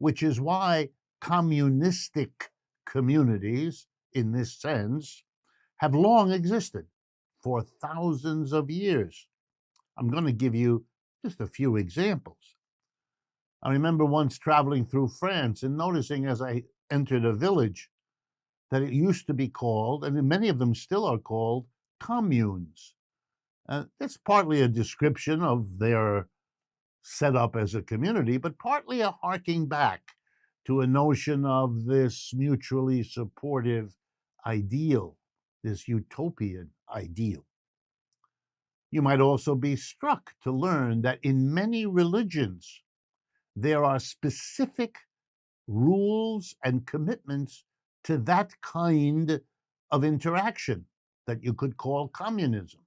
which is why communistic communities, in this sense, have long existed for thousands of years. I'm going to give you just a few examples. I remember once traveling through France and noticing as I entered a village that it used to be called, and many of them still are called, communes. That's partly a description of their setup as a community, but partly a harking back to a notion of this mutually supportive ideal, this utopian ideal. You might also be struck to learn that in many religions, there are specific rules and commitments to that kind of interaction that you could call communism.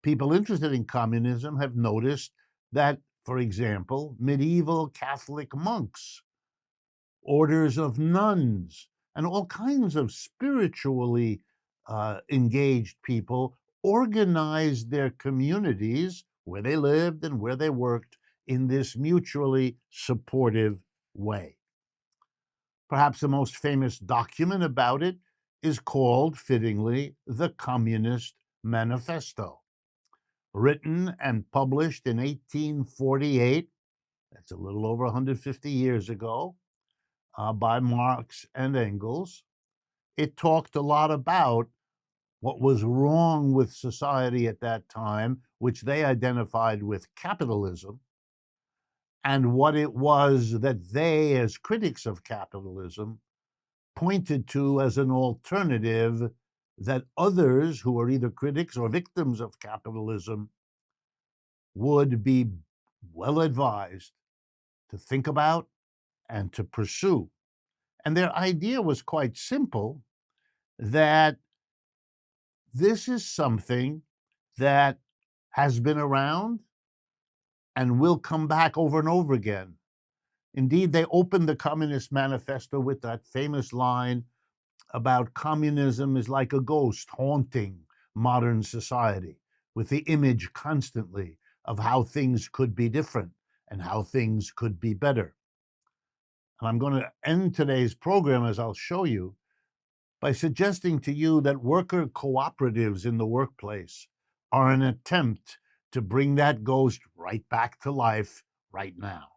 People interested in communism have noticed that, for example, medieval Catholic monks, orders of nuns, and all kinds of spiritually engaged people organized their communities where they lived and where they worked in this mutually supportive way. Perhaps the most famous document about it is called, fittingly, the Communist Manifesto. Written and published in 1848, that's a little over 150 years ago, by Marx and Engels. It talked a lot about what was wrong with society at that time, which they identified with capitalism, and what it was that they, as critics of capitalism, pointed to as an alternative that others who are either critics or victims of capitalism would be well advised to think about and to pursue. And their idea was quite simple, that this is something that has been around and will come back over and over again. Indeed, they opened the Communist Manifesto with that famous line about communism is like a ghost haunting modern society, with the image constantly of how things could be different and how things could be better. And I'm going to end today's program, as I'll show you, by suggesting to you that worker cooperatives in the workplace are an attempt to bring that ghost right back to life right now.